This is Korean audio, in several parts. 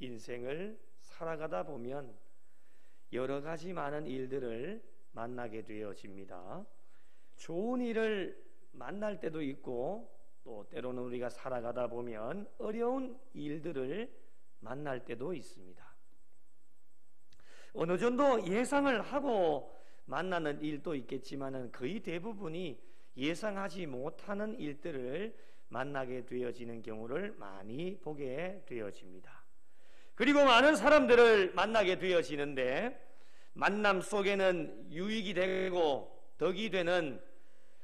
인생을 살아가다 보면 여러 가지 많은 일들을 만나게 되어집니다. 좋은 일을 만날 때도 있고, 또 때로는 우리가 살아가다 보면 어려운 일들을 만날 때도 있습니다. 어느 정도 예상을 하고 만나는 일도 있겠지만은 거의 대부분이 예상하지 못하는 일들을 만나게 되어지는 경우를 많이 보게 되어집니다. 그리고 많은 사람들을 만나게 되어지는데, 만남 속에는 유익이 되고 덕이 되는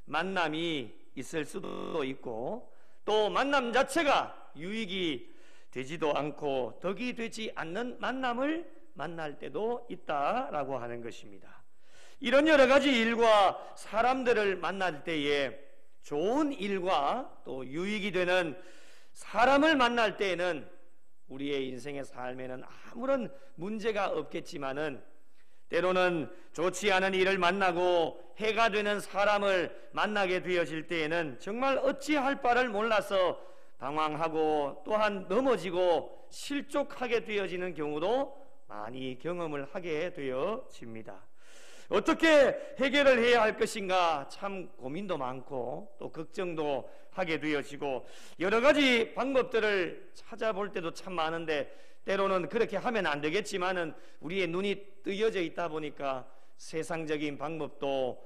만남이 있을 수도 있고, 또 만남 자체가 유익이 되지도 않고 덕이 되지 않는 만남을 만날 때도 있다라고 하는 것입니다. 이런 여러 가지 일과 사람들을 만날 때에 좋은 일과 또 유익이 되는 사람을 만날 때에는 우리의 인생의 삶에는 아무런 문제가 없겠지만은, 때로는 좋지 않은 일을 만나고 해가 되는 사람을 만나게 되어질 때에는 정말 어찌할 바를 몰라서 방황하고 또한 넘어지고 실족하게 되어지는 경우도 많이 경험을 하게 되어집니다. 어떻게 해결을 해야 할 것인가 참 고민도 많고 또 걱정도 하게 되어지고, 여러 가지 방법들을 찾아볼 때도 참 많은데, 때로는 그렇게 하면 안 되겠지만은 우리의 눈이 뜨여져 있다 보니까 세상적인 방법도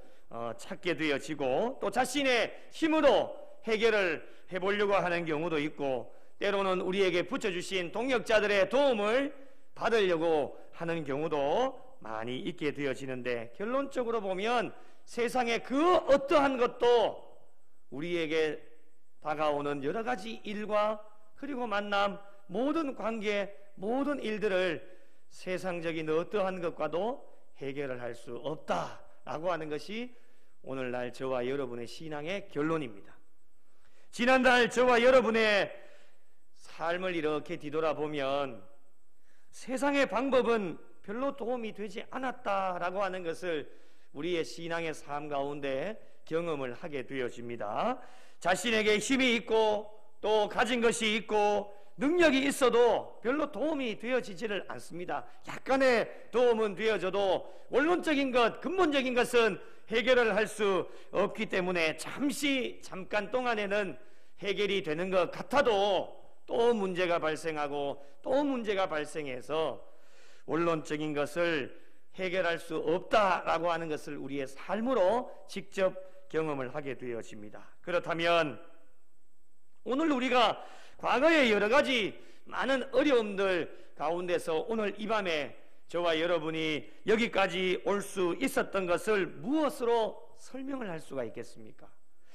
찾게 되어지고, 또 자신의 힘으로 해결을 해보려고 하는 경우도 있고, 때로는 우리에게 붙여주신 동역자들의 도움을 받으려고 하는 경우도 많이 있게 되어지는데, 결론적으로 보면 세상의 그 어떠한 것도 우리에게 다가오는 여러 가지 일과 그리고 만남, 모든 관계, 모든 일들을 세상적인 어떠한 것과도 해결을 할 수 없다라고 하는 것이 오늘날 저와 여러분의 신앙의 결론입니다. 지난달 저와 여러분의 삶을 이렇게 뒤돌아보면 세상의 방법은 별로 도움이 되지 않았다라고 하는 것을 우리의 신앙의 삶 가운데 경험을 하게 되어집니다. 자신에게 힘이 있고 또 가진 것이 있고 능력이 있어도 별로 도움이 되어지지를 않습니다. 약간의 도움은 되어져도 원론적인 것, 근본적인 것은 해결을 할 수 없기 때문에 잠깐 동안에는 해결이 되는 것 같아도 또 문제가 발생하고 또 문제가 발생해서 원론적인 것을 해결할 수 없다라고 하는 것을 우리의 삶으로 직접 경험을 하게 되어집니다. 그렇다면 오늘 우리가 과거의 여러 가지 많은 어려움들 가운데서 오늘 이 밤에 저와 여러분이 여기까지 올 수 있었던 것을 무엇으로 설명을 할 수가 있겠습니까?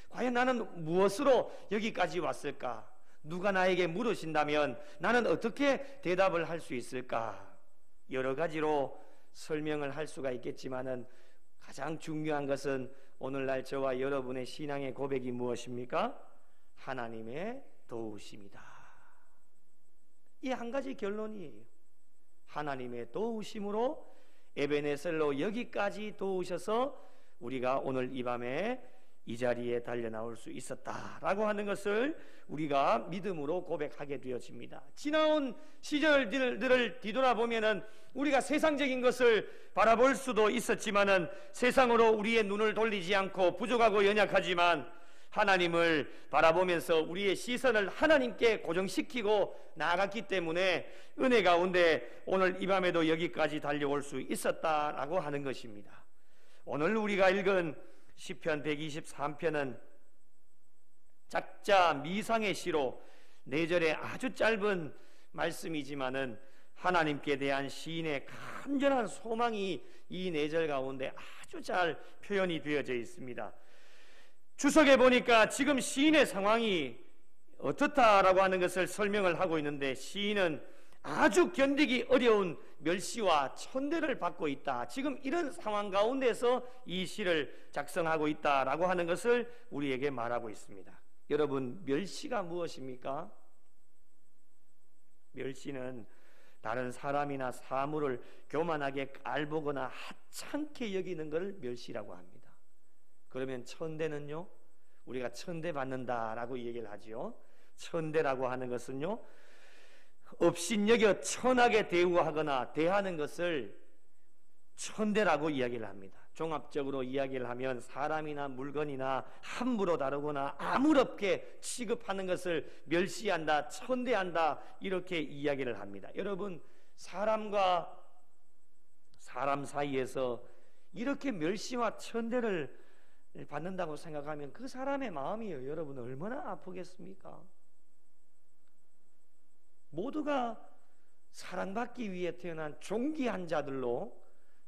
과연 나는 무엇으로 여기까지 왔을까? 누가 나에게 물으신다면 나는 어떻게 대답을 할 수 있을까? 여러 가지로 설명을 할 수가 있겠지만은 가장 중요한 것은 오늘날 저와 여러분의 신앙의 고백이 무엇입니까? 하나님의 도우심이다. 이 한 가지 결론이에요. 하나님의 도우심으로 에베네셀로 여기까지 도우셔서 우리가 오늘 이 밤에 이 자리에 달려나올 수 있었다라고 하는 것을 우리가 믿음으로 고백하게 되어집니다. 지나온 시절들을 뒤돌아보면은 우리가 세상적인 것을 바라볼 수도 있었지만은 세상으로 우리의 눈을 돌리지 않고 부족하고 연약하지만 하나님을 바라보면서 우리의 시선을 하나님께 고정시키고 나아갔기 때문에 은혜 가운데 오늘 이 밤에도 여기까지 달려올 수 있었다라고 하는 것입니다. 오늘 우리가 읽은 시편 123편은 작자 미상의 시로 4절의 아주 짧은 말씀이지만은 하나님께 대한 시인의 간절한 소망이 이 4절 가운데 아주 잘 표현이 되어져 있습니다. 주석에 보니까 지금 시인의 상황이 어떻다라고 하는 것을 설명을 하고 있는데, 시인은 아주 견디기 어려운 멸시와 천대를 받고 있다, 지금 이런 상황 가운데서 이 시를 작성하고 있다라고 하는 것을 우리에게 말하고 있습니다. 여러분, 멸시가 무엇입니까? 멸시는 다른 사람이나 사물을 교만하게 깔보거나 하찮게 여기는 것을 멸시라고 합니다. 그러면 천대는요, 우리가 천대 받는다라고 얘기를 하지요. 천대라고 하는 것은요, 업신여겨 천하게 대우하거나 대하는 것을 천대라고 이야기를 합니다. 종합적으로 이야기를 하면 사람이나 물건이나 함부로 다루거나 아무렇게 취급하는 것을 멸시한다, 천대한다, 이렇게 이야기를 합니다. 여러분, 사람과 사람 사이에서 이렇게 멸시와 천대를 받는다고 생각하면 그 사람의 마음이 여러분 얼마나 아프겠습니까? 모두가 사랑받기 위해 태어난 존귀한 자들로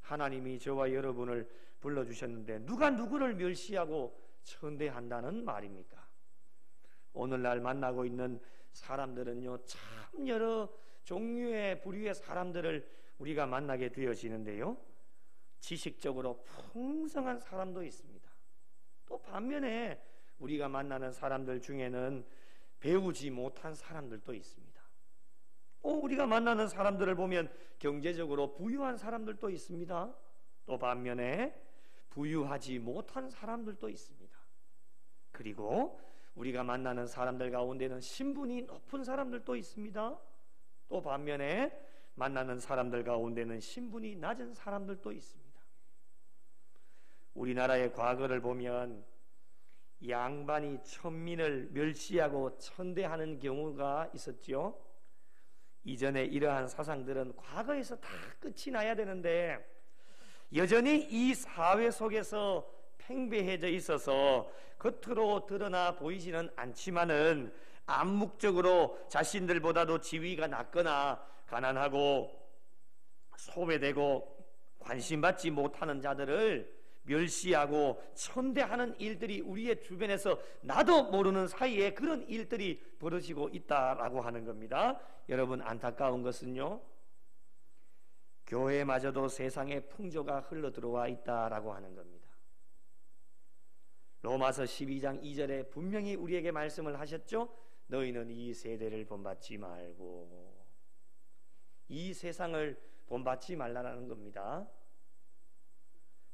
하나님이 저와 여러분을 불러주셨는데 누가 누구를 멸시하고 천대한다는 말입니까? 오늘날 만나고 있는 사람들은요, 참 여러 종류의 부류의 사람들을 우리가 만나게 되어지는데요, 지식적으로 풍성한 사람도 있습니다. 또 반면에 우리가 만나는 사람들 중에는 배우지 못한 사람들도 있습니다. 우리가 만나는 사람들을 보면 경제적으로 부유한 사람들도 있습니다. 또 반면에 부유하지 못한 사람들도 있습니다. 그리고 우리가 만나는 사람들 가운데는 신분이 높은 사람들도 있습니다. 또 반면에 만나는 사람들 가운데는 신분이 낮은 사람들도 있습니다. 우리나라의 과거를 보면 양반이 천민을 멸시하고 천대하는 경우가 있었죠. 이전에 이러한 사상들은 과거에서 다 끝이 나야 되는데 여전히 이 사회 속에서 팽배해져 있어서 겉으로 드러나 보이지는 않지만은 암묵적으로 자신들보다도 지위가 낮거나 가난하고 소외되고 관심받지 못하는 자들을 멸시하고 천대하는 일들이 우리의 주변에서 나도 모르는 사이에 그런 일들이 벌어지고 있다라고 하는 겁니다. 여러분, 안타까운 것은요, 교회마저도 세상의 풍조가 흘러들어와 있다라고 하는 겁니다. 로마서 12장 2절에 분명히 우리에게 말씀을 하셨죠. 너희는 이 세대를 본받지 말고, 이 세상을 본받지 말라는 겁니다.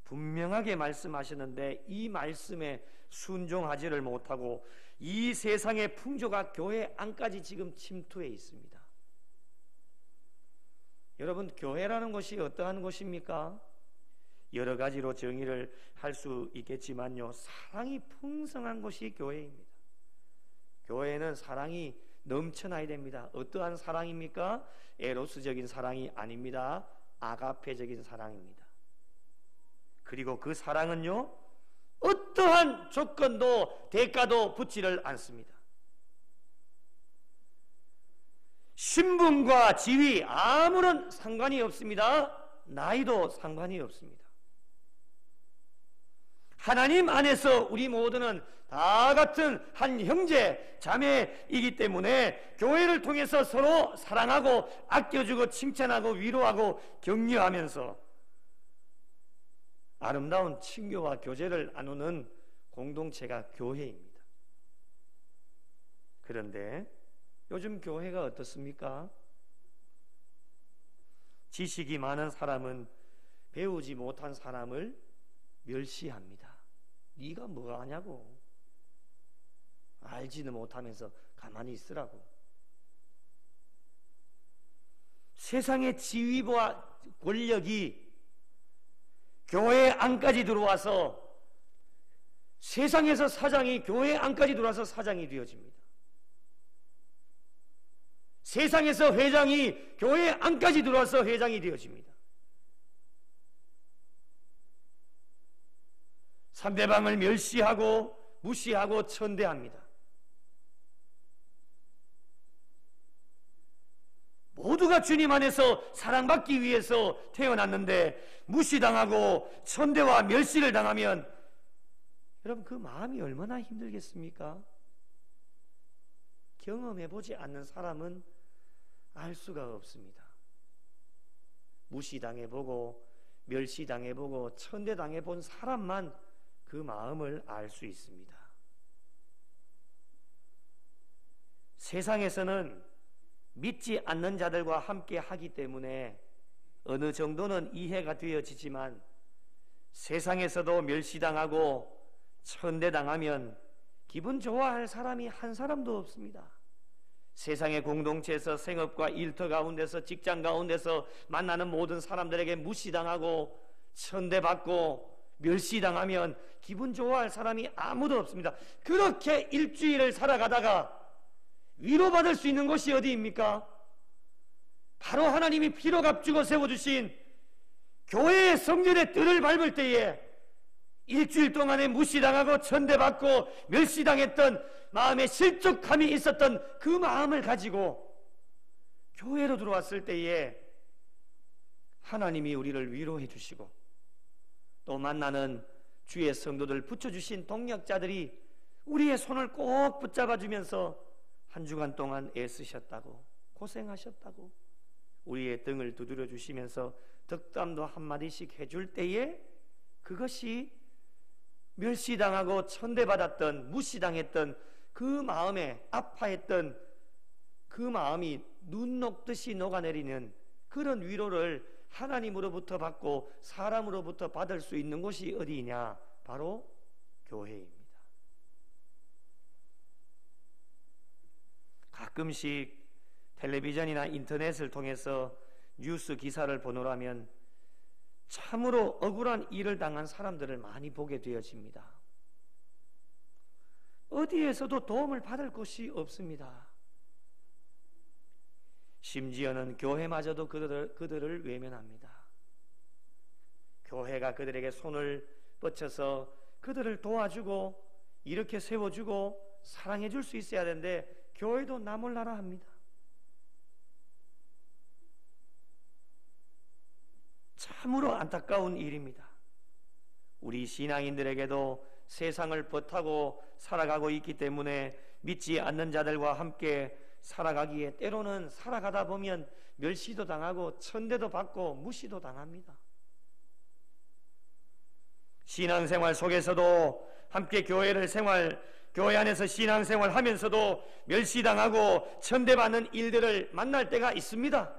분명하게 말씀하셨는데 이 말씀에 순종하지를 못하고 이 세상의 풍조가 교회 안까지 지금 침투해 있습니다. 여러분, 교회라는 것이 어떠한 곳입니까? 여러 가지로 정의를 할 수 있겠지만요, 사랑이 풍성한 곳이 교회입니다. 교회는 사랑이 넘쳐나야 됩니다. 어떠한 사랑입니까? 에로스적인 사랑이 아닙니다. 아가페적인 사랑입니다. 그리고 그 사랑은요, 어떠한 조건도 대가도 붙지를 않습니다. 신분과 지위 아무런 상관이 없습니다. 나이도 상관이 없습니다. 하나님 안에서 우리 모두는 다 같은 한 형제, 자매이기 때문에 교회를 통해서 서로 사랑하고 아껴주고 칭찬하고 위로하고 격려하면서 아름다운 친교와 교제를 나누는 공동체가 교회입니다. 그런데 요즘 교회가 어떻습니까? 지식이 많은 사람은 배우지 못한 사람을 멸시합니다. 네가 뭐 하냐고, 알지는 못하면서 가만히 있으라고. 세상의 지위와 권력이 교회 안까지 들어와서 세상에서 사장이 교회 안까지 들어와서 사장이 되어집니다. 세상에서 회장이 교회 안까지 들어와서 회장이 되어집니다. 상대방을 멸시하고 무시하고 천대합니다. 모두가 주님 안에서 사랑받기 위해서 태어났는데 무시당하고 천대와 멸시를 당하면 여러분, 그 마음이 얼마나 힘들겠습니까? 경험해보지 않는 사람은 알 수가 없습니다. 무시당해보고 멸시당해보고 천대당해본 사람만 그 마음을 알 수 있습니다. 세상에서는 믿지 않는 자들과 함께 하기 때문에 어느 정도는 이해가 되어지지만 세상에서도 멸시당하고 천대당하면 기분 좋아할 사람이 한 사람도 없습니다. 세상의 공동체에서 생업과 일터 가운데서 직장 가운데서 만나는 모든 사람들에게 무시당하고 천대받고 멸시당하면 기분 좋아할 사람이 아무도 없습니다. 그렇게 일주일을 살아가다가 위로받을 수 있는 곳이 어디입니까? 바로 하나님이 피로 값주고 세워주신 교회의 성전의 뜰을 밟을 때에 일주일 동안에 무시당하고 천대받고 멸시당했던 마음에 실족함이 있었던 그 마음을 가지고 교회로 들어왔을 때에 하나님이 우리를 위로해 주시고 또 만나는 주의 성도들 붙여주신 동역자들이 우리의 손을 꼭 붙잡아 주면서 한 주간 동안 애쓰셨다고, 고생하셨다고 우리의 등을 두드려 주시면서 덕담도 한마디씩 해줄 때에 그것이 멸시당하고 천대받았던, 무시당했던 그 마음에 아파했던 그 마음이 눈 녹듯이 녹아내리는 그런 위로를 하나님으로부터 받고 사람으로부터 받을 수 있는 곳이 어디냐? 바로 교회입니다. 가끔씩 텔레비전이나 인터넷을 통해서 뉴스 기사를 보노라면 참으로 억울한 일을 당한 사람들을 많이 보게 되어집니다. 어디에서도 도움을 받을 곳이 없습니다. 심지어는 교회마저도 그들을 외면합니다. 교회가 그들에게 손을 뻗쳐서 그들을 도와주고 이렇게 세워주고 사랑해줄 수 있어야 하는데 교회도 나 몰라라 합니다. 참으로 안타까운 일입니다. 우리 신앙인들에게도 세상을 버타고 살아가고 있기 때문에 믿지 않는 자들과 함께 살아가기에 때로는 살아가다 보면 멸시도 당하고 천대도 받고 무시도 당합니다. 신앙생활 속에서도 함께 교회 안에서 신앙생활 하면서도 멸시당하고 천대받는 일들을 만날 때가 있습니다.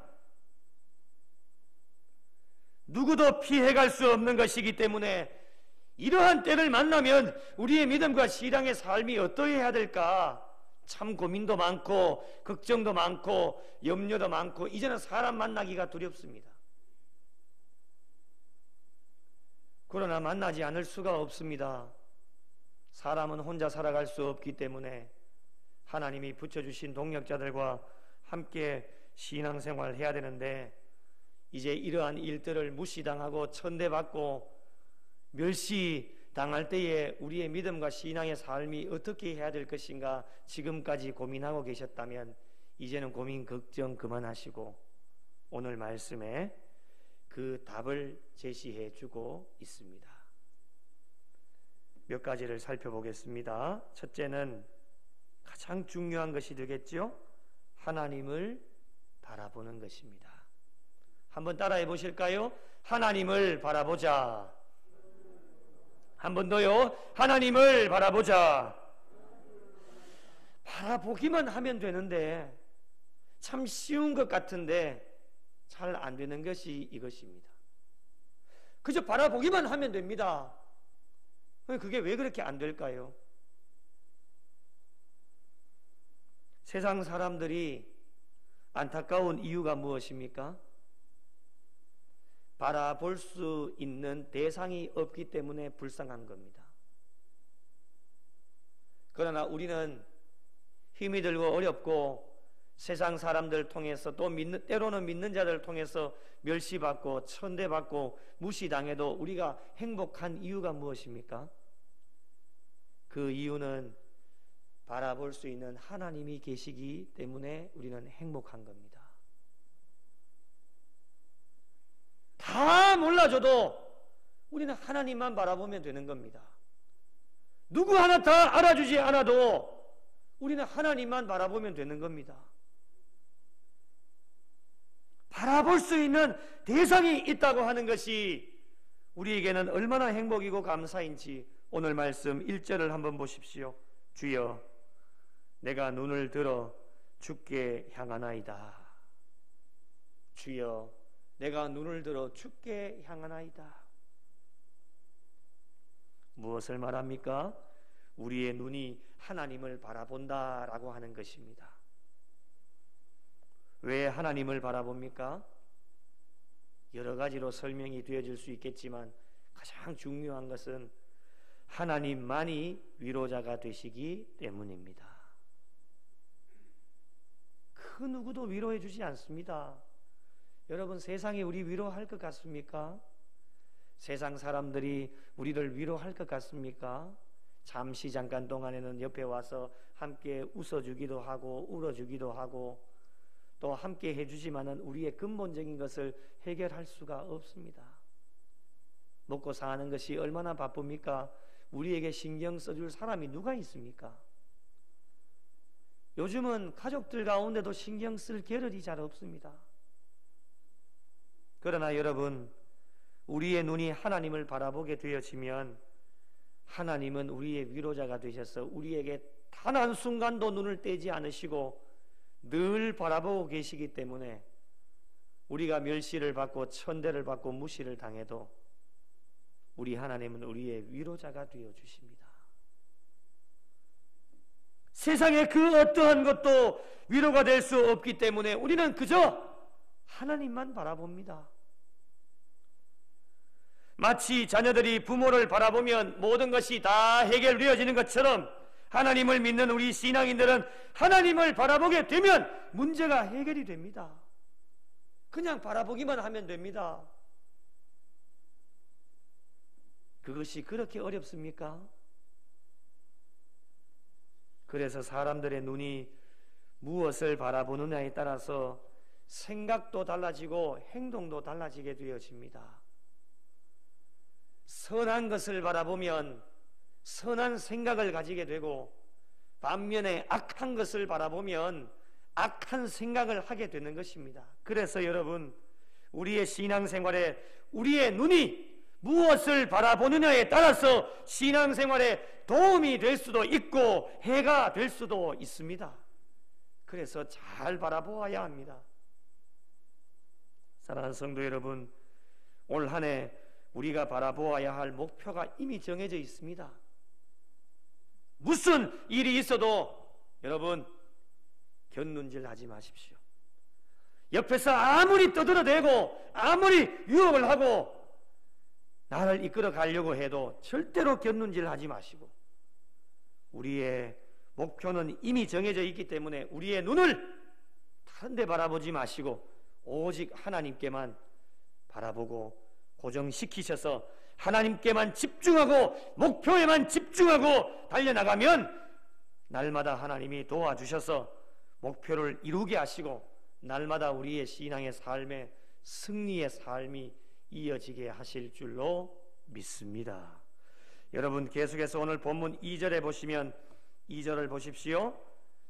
누구도 피해갈 수 없는 것이기 때문에 이러한 때를 만나면 우리의 믿음과 신앙의 삶이 어떠해야 될까 참 고민도 많고 걱정도 많고 염려도 많고 이제는 사람 만나기가 두렵습니다. 그러나 만나지 않을 수가 없습니다. 사람은 혼자 살아갈 수 없기 때문에 하나님이 붙여주신 동역자들과 함께 신앙생활을 해야 되는데 이제 이러한 일들을 무시당하고 천대받고 멸시당할 때에 우리의 믿음과 신앙의 삶이 어떻게 해야 될 것인가 지금까지 고민하고 계셨다면 이제는 고민 걱정 그만하시고 오늘 말씀에 그 답을 제시해 주고 있습니다. 몇 가지를 살펴보겠습니다. 첫째는 가장 중요한 것이 되겠죠? 하나님을 바라보는 것입니다. 한번 따라해 보실까요? 하나님을 바라보자. 한 번 더요. 하나님을 바라보자. 바라보기만 하면 되는데 참 쉬운 것 같은데 잘 안 되는 것이 이것입니다. 그저 바라보기만 하면 됩니다. 그게 왜 그렇게 안 될까요? 세상 사람들이 안타까운 이유가 무엇입니까? 바라볼 수 있는 대상이 없기 때문에 불쌍한 겁니다. 그러나 우리는 힘이 들고 어렵고 세상 사람들 통해서 또 때로는 믿는 자들을 통해서 멸시받고 천대받고 무시당해도 우리가 행복한 이유가 무엇입니까? 그 이유는 바라볼 수 있는 하나님이 계시기 때문에 우리는 행복한 겁니다. 다 몰라줘도 우리는 하나님만 바라보면 되는 겁니다. 누구 하나 다 알아주지 않아도 우리는 하나님만 바라보면 되는 겁니다. 바라볼 수 있는 대상이 있다고 하는 것이 우리에게는 얼마나 행복이고 감사인지 오늘 말씀 1절을 한번 보십시오. 주여 내가 눈을 들어 주께 향하나이다. 주여 내가 눈을 들어 주께 향하나이다. 무엇을 말합니까? 우리의 눈이 하나님을 바라본다라고 하는 것입니다. 왜 하나님을 바라봅니까? 여러 가지로 설명이 되어질 수 있겠지만 가장 중요한 것은 하나님만이 위로자가 되시기 때문입니다. 그 누구도 위로해 주지 않습니다. 여러분, 세상이 우리 위로할 것 같습니까? 세상 사람들이 우리를 위로할 것 같습니까? 잠시 잠깐 동안에는 옆에 와서 함께 웃어주기도 하고 울어주기도 하고 또 함께 해주지만은 우리의 근본적인 것을 해결할 수가 없습니다. 먹고 사는 것이 얼마나 바쁩니까? 우리에게 신경 써줄 사람이 누가 있습니까? 요즘은 가족들 가운데도 신경 쓸 겨를이 잘 없습니다. 그러나 여러분, 우리의 눈이 하나님을 바라보게 되어지면 하나님은 우리의 위로자가 되셔서 우리에게 단 한순간도 눈을 떼지 않으시고 늘 바라보고 계시기 때문에 우리가 멸시를 받고 천대를 받고 무시를 당해도 우리 하나님은 우리의 위로자가 되어 주십니다. 세상에 그 어떠한 것도 위로가 될 수 없기 때문에 우리는 그저 하나님만 바라봅니다. 마치 자녀들이 부모를 바라보면 모든 것이 다 해결되어지는 것처럼 하나님을 믿는 우리 신앙인들은 하나님을 바라보게 되면 문제가 해결이 됩니다. 그냥 바라보기만 하면 됩니다. 그것이 그렇게 어렵습니까? 그래서 사람들의 눈이 무엇을 바라보느냐에 따라서 생각도 달라지고 행동도 달라지게 되어집니다. 선한 것을 바라보면 선한 생각을 가지게 되고 반면에 악한 것을 바라보면 악한 생각을 하게 되는 것입니다. 그래서 여러분, 우리의 신앙생활에 우리의 눈이 무엇을 바라보느냐에 따라서 신앙생활에 도움이 될 수도 있고 해가 될 수도 있습니다. 그래서 잘 바라보아야 합니다. 사랑하는 성도 여러분, 올 한 해 우리가 바라보아야 할 목표가 이미 정해져 있습니다. 무슨 일이 있어도 여러분 곁눈질 하지 마십시오. 옆에서 아무리 떠들어대고 아무리 유혹을 하고 나를 이끌어 가려고 해도 절대로 곁눈질 하지 마시고 우리의 목표는 이미 정해져 있기 때문에 우리의 눈을 다른 데 바라보지 마시고 오직 하나님께만 바라보고 고정시키셔서 하나님께만 집중하고 목표에만 집중하고 달려나가면 날마다 하나님이 도와주셔서 목표를 이루게 하시고 날마다 우리의 신앙의 삶에 승리의 삶이 이어지게 하실 줄로 믿습니다. 여러분, 계속해서 오늘 본문 2절에 보시면 2절을 보십시오.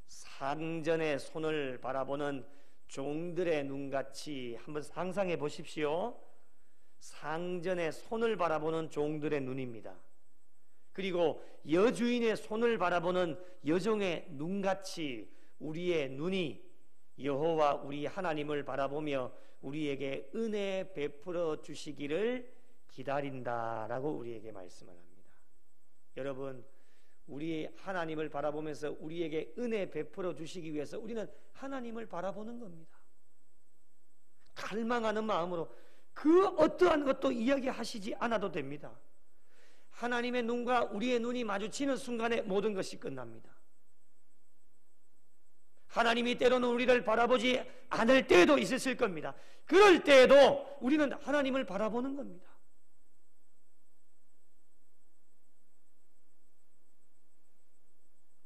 상전의 손을 바라보는 종들의 눈같이 한번 상상해 보십시오. 상전의 손을 바라보는 종들의 눈입니다. 그리고 여주인의 손을 바라보는 여종의 눈같이 우리의 눈이 여호와 우리 하나님을 바라보며 우리에게 은혜 베풀어 주시기를 기다린다라고 우리에게 말씀을 합니다. 여러분, 우리 하나님을 바라보면서 우리에게 은혜 베풀어 주시기 위해서 우리는 하나님을 바라보는 겁니다. 갈망하는 마음으로 그 어떠한 것도 이야기하시지 않아도 됩니다. 하나님의 눈과 우리의 눈이 마주치는 순간에 모든 것이 끝납니다. 하나님이 때로는 우리를 바라보지 않을 때도 있으실 겁니다. 그럴 때에도 우리는 하나님을 바라보는 겁니다.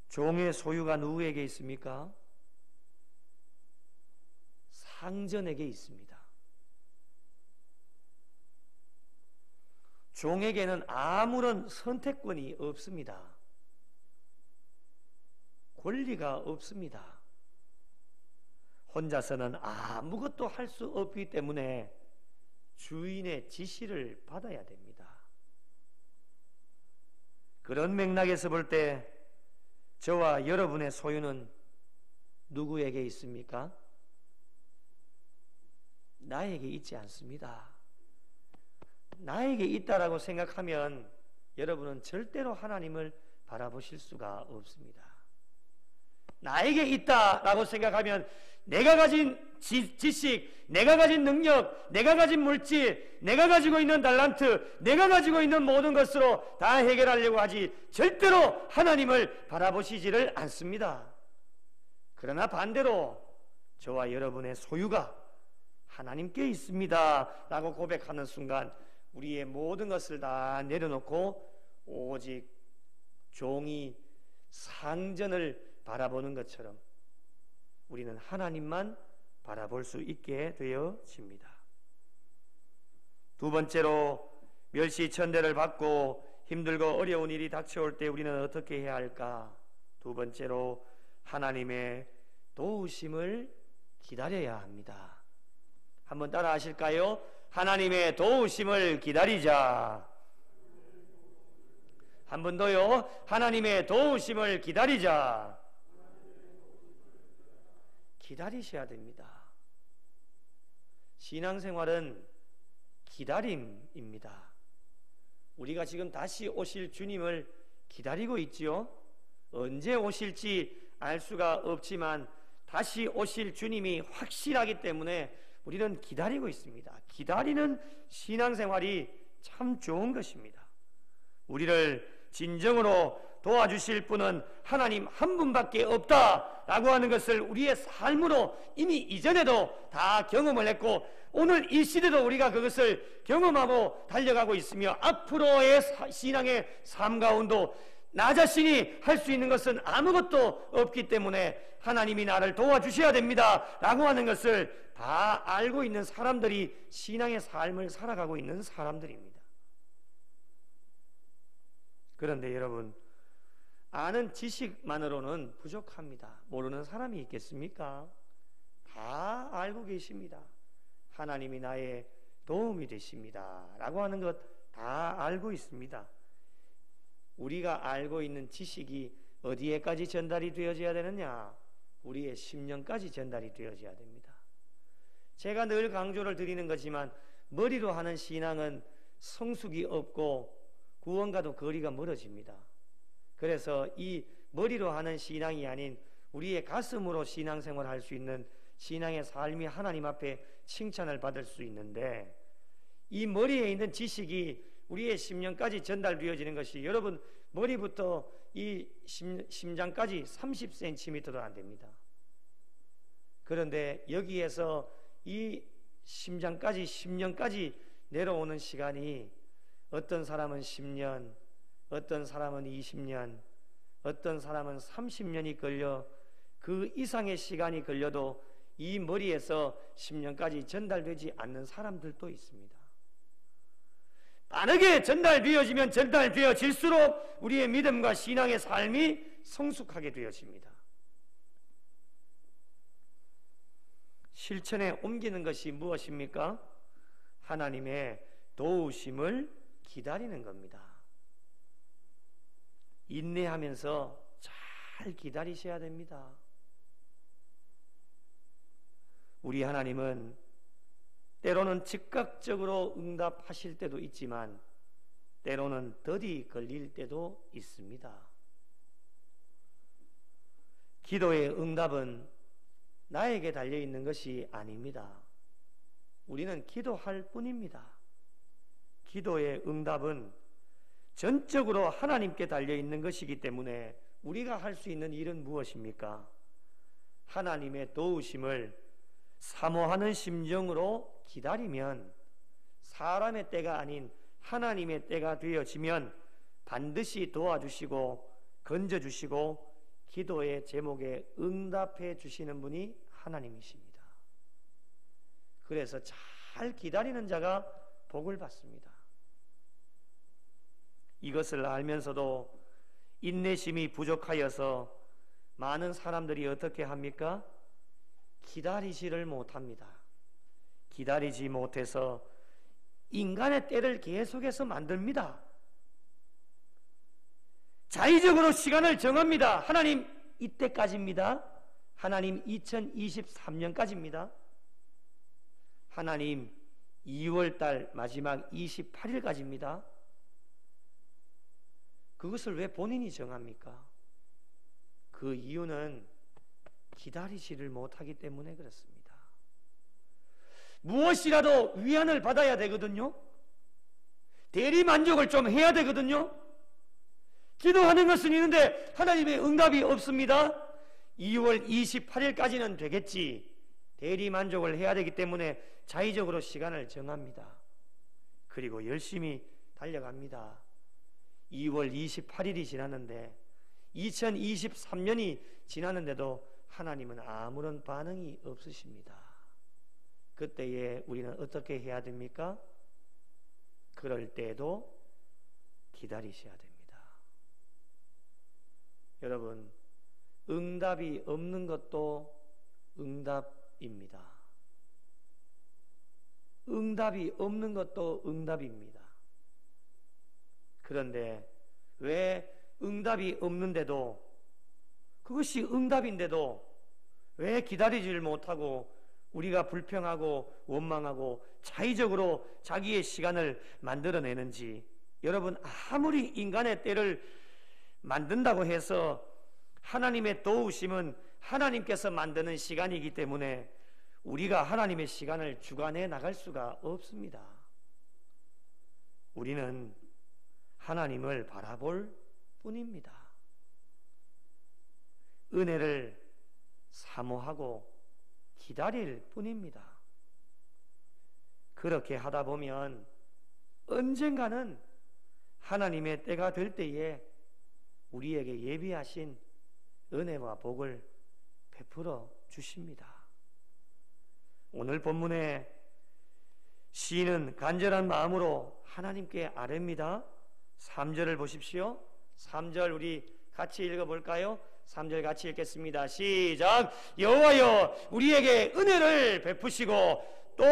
종의 소유가 누구에게 있습니까? 상전에게 있습니다. 종에게는 아무런 선택권이 없습니다. 권리가 없습니다. 혼자서는 아무것도 할 수 없기 때문에 주인의 지시를 받아야 됩니다. 그런 맥락에서 볼 때 저와 여러분의 소유는 누구에게 있습니까? 나에게 있지 않습니다. 나에게 있다라고 생각하면 여러분은 절대로 하나님을 바라보실 수가 없습니다. 나에게 있다라고 생각하면 내가 가진 지식, 내가 가진 능력, 내가 가진 물질, 내가 가지고 있는 달란트, 내가 가지고 있는 모든 것으로 다 해결하려고 하지 절대로 하나님을 바라보시지를 않습니다. 그러나 반대로 저와 여러분의 소유가 하나님께 있습니다 라고 고백하는 순간 우리의 모든 것을 다 내려놓고 오직 종이 상전을 바라보는 것처럼 우리는 하나님만 바라볼 수 있게 되어집니다. 두 번째로 멸시천대를 받고 힘들고 어려운 일이 닥쳐올 때 우리는 어떻게 해야 할까? 두 번째로 하나님의 도우심을 기다려야 합니다. 한번 따라 하실까요? 하나님의 도우심을 기다리자. 한 번 더요. 하나님의 도우심을 기다리자. 기다리셔야 됩니다. 신앙생활은 기다림입니다. 우리가 지금 다시 오실 주님을 기다리고 있지요. 언제 오실지 알 수가 없지만 다시 오실 주님이 확실하기 때문에 우리는 기다리고 있습니다. 기다리는 신앙생활이 참 좋은 것입니다. 우리를 진정으로 도와주실 분은 하나님 한 분밖에 없다라고 하는 것을 우리의 삶으로 이미 이전에도 다 경험을 했고 오늘 이 시대도 우리가 그것을 경험하고 달려가고 있으며 앞으로의 신앙의 삶 가운데 나 자신이 할 수 있는 것은 아무것도 없기 때문에 하나님이 나를 도와주셔야 됩니다 라고 하는 것을 다 알고 있는 사람들이 신앙의 삶을 살아가고 있는 사람들입니다. 그런데 여러분, 아는 지식만으로는 부족합니다. 모르는 사람이 있겠습니까? 다 알고 계십니다. 하나님이 나의 도움이 되십니다 라고 하는 것 다 알고 있습니다. 우리가 알고 있는 지식이 어디에까지 전달이 되어져야 되느냐? 우리의 심령까지 전달이 되어져야 됩니다. 제가 늘 강조를 드리는 거지만 머리로 하는 신앙은 성숙이 없고 구원과도 거리가 멀어집니다. 그래서 이 머리로 하는 신앙이 아닌 우리의 가슴으로 신앙생활을 할 수 있는 신앙의 삶이 하나님 앞에 칭찬을 받을 수 있는데 이 머리에 있는 지식이 우리의 심령까지 전달되어지는 것이 여러분 머리부터 이 심장까지 30cm도 안 됩니다. 그런데 여기에서 이 심장까지 심령까지 내려오는 시간이 어떤 사람은 10년, 어떤 사람은 20년, 어떤 사람은 30년이 걸려 그 이상의 시간이 걸려도 이 머리에서 심령까지 전달되지 않는 사람들도 있습니다. 빠르게 전달되어지면 전달되어질수록 우리의 믿음과 신앙의 삶이 성숙하게 되어집니다. 실천에 옮기는 것이 무엇입니까? 하나님의 도우심을 기다리는 겁니다. 인내하면서 잘 기다리셔야 됩니다. 우리 하나님은 때로는 즉각적으로 응답하실 때도 있지만 때로는 더디 걸릴 때도 있습니다. 기도의 응답은 나에게 달려있는 것이 아닙니다. 우리는 기도할 뿐입니다. 기도의 응답은 전적으로 하나님께 달려있는 것이기 때문에 우리가 할 수 있는 일은 무엇입니까? 하나님의 도우심을 사모하는 심정으로 기다리면 사람의 때가 아닌 하나님의 때가 되어지면 반드시 도와주시고 건져주시고 기도의 제목에 응답해 주시는 분이 하나님이십니다. 그래서 잘 기다리는 자가 복을 받습니다. 이것을 알면서도 인내심이 부족하여서 많은 사람들이 어떻게 합니까? 기다리지를 못합니다. 기다리지 못해서 인간의 때를 계속해서 만듭니다. 자의적으로 시간을 정합니다. 하나님 이때까지입니다. 하나님 2023년까지입니다. 하나님 2월달 마지막 28일까지입니다. 그것을 왜 본인이 정합니까? 그 이유는 기다리지를 못하기 때문에 그렇습니다. 무엇이라도 위안을 받아야 되거든요. 대리 만족을 좀 해야 되거든요. 기도하는 것은 있는데 하나님의 응답이 없습니다. 2월 28일까지는 되겠지. 대리 만족을 해야 되기 때문에 자의적으로 시간을 정합니다. 그리고 열심히 달려갑니다. 2월 28일이 지났는데 2023년이 지났는데도 하나님은 아무런 반응이 없으십니다. 그때에 우리는 어떻게 해야 됩니까? 그럴 때에도 기다리셔야 됩니다. 여러분, 응답이 없는 것도 응답입니다. 응답이 없는 것도 응답입니다. 그런데 왜 응답이 없는데도, 그것이 응답인데도 왜 기다리지를 못하고 우리가 불평하고 원망하고 자의적으로 자기의 시간을 만들어내는지, 여러분, 아무리 인간의 때를 만든다고 해서 하나님의 도우심은 하나님께서 만드는 시간이기 때문에 우리가 하나님의 시간을 주관해 나갈 수가 없습니다. 우리는 하나님을 바라볼 뿐입니다. 은혜를 사모하고 기다릴 뿐입니다. 그렇게 하다 보면 언젠가는 하나님의 때가 될 때에 우리에게 예비하신 은혜와 복을 베풀어 주십니다. 오늘 본문에 시인은 간절한 마음으로 하나님께 아뢰입니다. 3절을 보십시오. 3절 우리 같이 읽어볼까요? 3절 같이 읽겠습니다. 시작. 여호와여, 우리에게 은혜를 베푸시고 또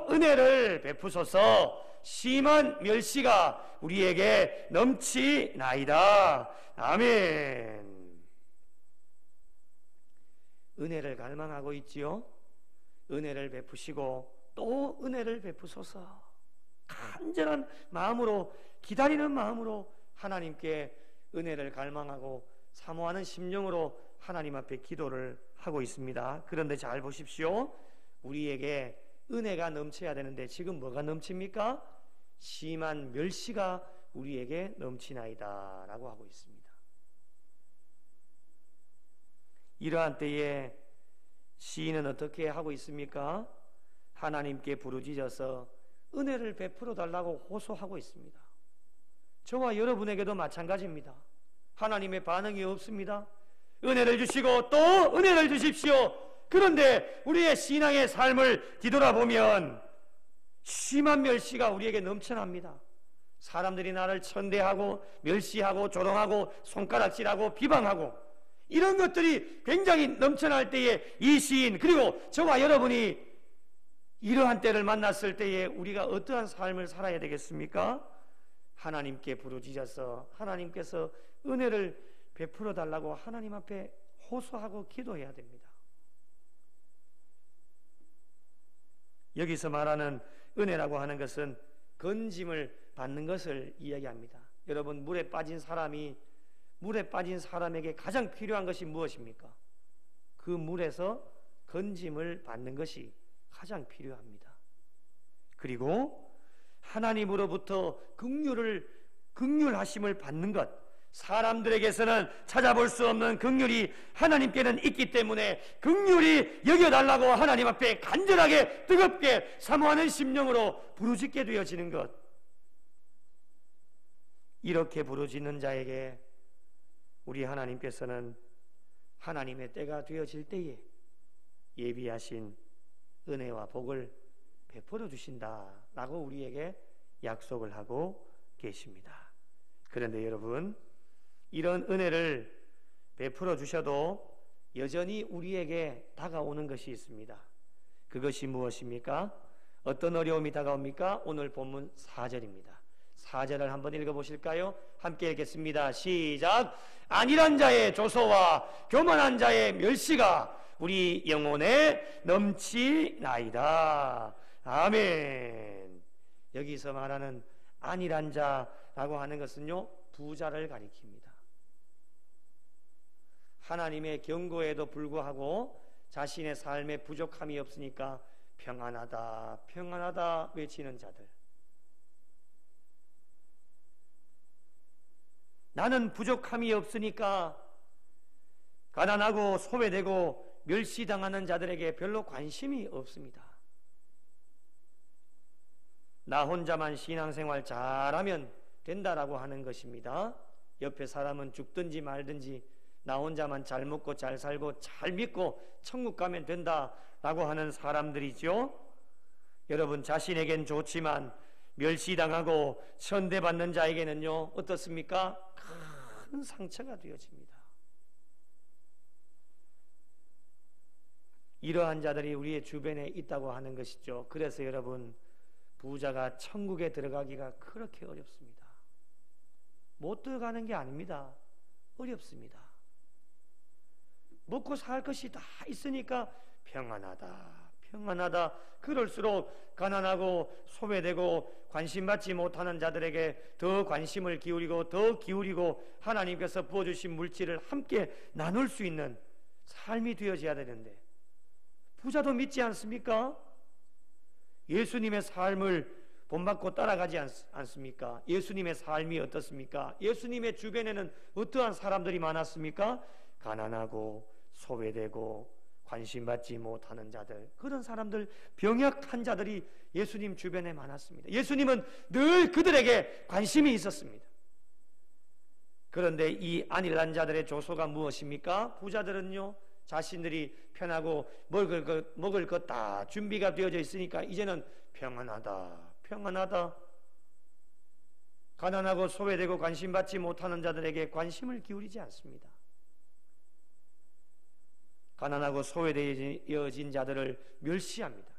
은혜를 베푸소서. 심한 멸시가 우리에게 넘치나이다. 아멘. 은혜를 갈망하고 있지요. 은혜를 베푸시고 또 은혜를 베푸소서. 간절한 마음으로, 기다리는 마음으로 하나님께 은혜를 갈망하고 사모하는 심령으로 하나님 앞에 기도를 하고 있습니다. 그런데 잘 보십시오. 우리에게 은혜가 넘쳐야 되는데 지금 뭐가 넘칩니까? 심한 멸시가 우리에게 넘치나이다 라고 하고 있습니다. 이러한 때에 시인은 어떻게 하고 있습니까? 하나님께 부르짖어서 은혜를 베풀어 달라고 호소하고 있습니다. 저와 여러분에게도 마찬가지입니다. 하나님의 반응이 없습니다. 은혜를 주시고 또 은혜를 주십시오. 그런데 우리의 신앙의 삶을 뒤돌아보면 심한 멸시가 우리에게 넘쳐납니다. 사람들이 나를 천대하고 멸시하고 조롱하고 손가락질하고 비방하고 이런 것들이 굉장히 넘쳐날 때에 이 시인, 그리고 저와 여러분이 이러한 때를 만났을 때에 우리가 어떠한 삶을 살아야 되겠습니까? 하나님께 부르짖어서 하나님께서 은혜를 베풀어 달라고 하나님 앞에 호소하고 기도해야 됩니다. 여기서 말하는 은혜라고 하는 것은 건짐을 받는 것을 이야기합니다. 여러분, 물에 빠진 사람에게 가장 필요한 것이 무엇입니까? 그 물에서 건짐을 받는 것이 가장 필요합니다. 그리고 하나님으로부터 긍휼하심을 받는 것, 사람들에게서는 찾아볼 수 없는 긍휼이 하나님께는 있기 때문에 긍휼히 여겨달라고 하나님 앞에 간절하게 뜨겁게 사모하는 심령으로 부르짖게 되어지는 것, 이렇게 부르짖는 자에게 우리 하나님께서는 하나님의 때가 되어질 때에 예비하신 은혜와 복을 베풀어 주신다라고 우리에게 약속을 하고 계십니다. 그런데 여러분, 이런 은혜를 베풀어 주셔도 여전히 우리에게 다가오는 것이 있습니다. 그것이 무엇입니까? 어떤 어려움이 다가옵니까? 오늘 본문 4절입니다. 4절을 한번 읽어보실까요? 함께 읽겠습니다. 시작. 안일한 자의 조소와 교만한 자의 멸시가 우리 영혼에 넘치나이다. 아멘. 여기서 말하는 안일한 자라고 하는 것은요, 부자를 가리킵니다. 하나님의 경고에도 불구하고 자신의 삶에 부족함이 없으니까 평안하다, 평안하다 외치는 자들. 나는 부족함이 없으니까 가난하고 소외되고 멸시당하는 자들에게 별로 관심이 없습니다. 나 혼자만 신앙생활 잘하면 된다라고 하는 것입니다. 옆에 사람은 죽든지 말든지 나 혼자만 잘 먹고 잘 살고 잘 믿고 천국 가면 된다라고 하는 사람들이죠. 여러분, 자신에겐 좋지만 멸시당하고 천대받는 자에게는요, 어떻습니까? 큰 상처가 되어집니다. 이러한 자들이 우리의 주변에 있다고 하는 것이죠. 그래서 여러분, 부자가 천국에 들어가기가 그렇게 어렵습니다. 못 들어가는 게 아닙니다. 어렵습니다. 먹고 살 것이 다 있으니까 평안하다, 평안하다. 그럴수록 가난하고 소외되고 관심받지 못하는 자들에게 더 관심을 기울이고 더 기울이고 하나님께서 부어주신 물질을 함께 나눌 수 있는 삶이 되어져야 되는데, 부자도 믿지 않습니까? 예수님의 삶을 본받고 따라가지 않습니까? 예수님의 삶이 어떻습니까? 예수님의 주변에는 어떠한 사람들이 많았습니까? 가난하고 소외되고 관심받지 못하는 자들, 그런 사람들, 병약한 자들이 예수님 주변에 많았습니다. 예수님은 늘 그들에게 관심이 있었습니다. 그런데 이 안일한 자들의 조소가 무엇입니까? 부자들은요, 자신들이 편하고 먹을 것 다 준비가 되어져 있으니까 이제는 평안하다, 평안하다. 가난하고 소외되고 관심받지 못하는 자들에게 관심을 기울이지 않습니다. 가난하고 소외되어진 자들을 멸시합니다.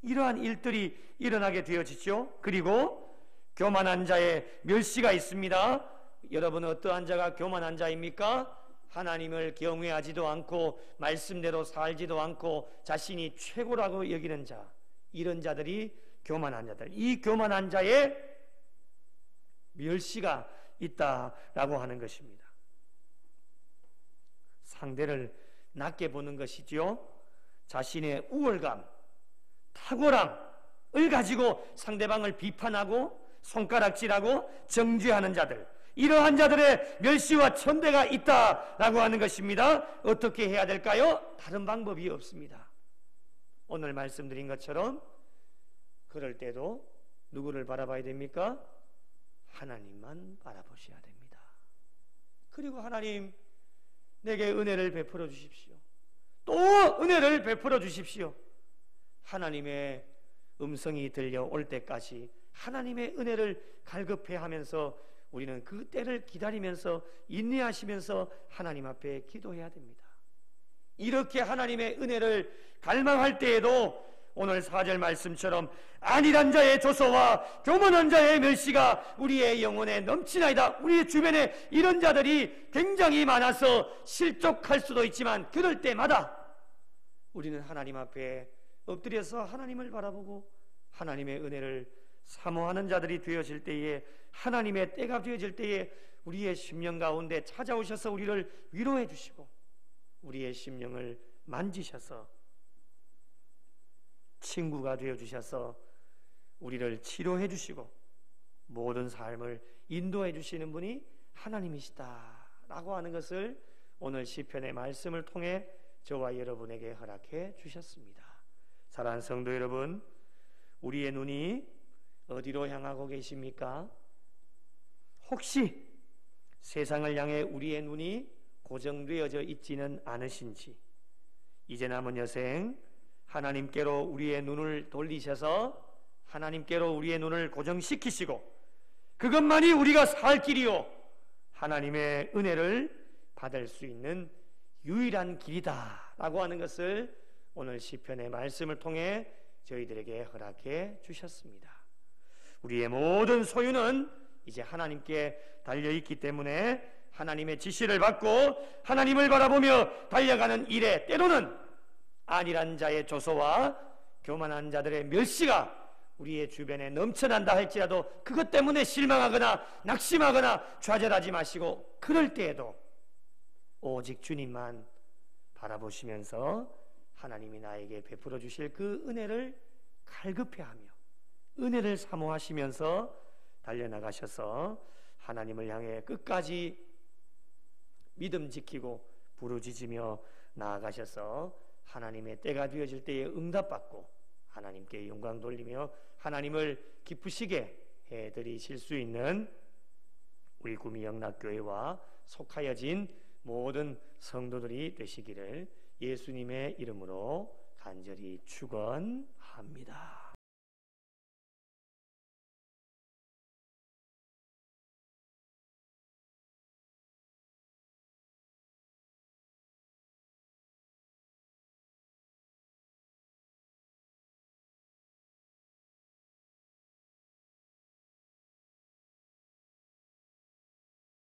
이러한 일들이 일어나게 되어지죠. 그리고 교만한 자의 멸시가 있습니다. 여러분은 어떠한 자가 교만한 자입니까? 하나님을 경외하지도 않고 말씀대로 살지도 않고 자신이 최고라고 여기는 자, 이런 자들이 교만한 자들. 이 교만한 자의 멸시가 있다라고 하는 것입니다. 상대를 낮게 보는 것이지요. 자신의 우월감, 탁월함을 가지고 상대방을 비판하고 손가락질하고 정죄하는 자들, 이러한 자들의 멸시와 천대가 있다라고 하는 것입니다. 어떻게 해야 될까요? 다른 방법이 없습니다. 오늘 말씀드린 것처럼 그럴 때도 누구를 바라봐야 됩니까? 하나님만 바라보셔야 됩니다. 그리고 하나님, 내게 은혜를 베풀어 주십시오. 또 은혜를 베풀어 주십시오. 하나님의 음성이 들려올 때까지 하나님의 은혜를 갈급해하면서 우리는 그 때를 기다리면서 인내하시면서 하나님 앞에 기도해야 됩니다. 이렇게 하나님의 은혜를 갈망할 때에도 오늘 4절 말씀처럼 안일한 자의 조소와 교만한 자의 멸시가 우리의 영혼에 넘치나이다. 우리의 주변에 이런 자들이 굉장히 많아서 실족할 수도 있지만 그럴 때마다 우리는 하나님 앞에 엎드려서 하나님을 바라보고 하나님의 은혜를 사모하는 자들이 되어질 때에, 하나님의 때가 되어질 때에 우리의 심령 가운데 찾아오셔서 우리를 위로해 주시고 우리의 심령을 만지셔서 친구가 되어 주셔서 우리를 치료해 주시고 모든 삶을 인도해 주시는 분이 하나님이시다라고 하는 것을 오늘 시편의 말씀을 통해 저와 여러분에게 허락해 주셨습니다. 사랑하는 성도 여러분, 우리의 눈이 어디로 향하고 계십니까? 혹시 세상을 향해 우리의 눈이 고정되어져 있지는 않으신지, 이제 남은 여생 하나님께로 우리의 눈을 돌리셔서 하나님께로 우리의 눈을 고정시키시고 그것만이 우리가 살 길이요 하나님의 은혜를 받을 수 있는 유일한 길이다 라고 하는 것을 오늘 시편의 말씀을 통해 저희들에게 허락해 주셨습니다. 우리의 모든 소유는 이제 하나님께 달려있기 때문에 하나님의 지시를 받고 하나님을 바라보며 달려가는 일에 때로는 안일한 자의 조소와 교만한 자들의 멸시가 우리의 주변에 넘쳐난다 할지라도 그것 때문에 실망하거나 낙심하거나 좌절하지 마시고, 그럴 때에도 오직 주님만 바라보시면서 하나님이 나에게 베풀어 주실 그 은혜를 갈급해하며 은혜를 사모하시면서 달려나가셔서 하나님을 향해 끝까지 믿음 지키고 부르짖으며 나아가셔서 하나님의 때가 되어질 때에 응답받고 하나님께 영광 돌리며 하나님을 기쁘시게 해드리실 수 있는 우리 구미 영락교회와 속하여진 모든 성도들이 되시기를 예수님의 이름으로 간절히 축원합니다.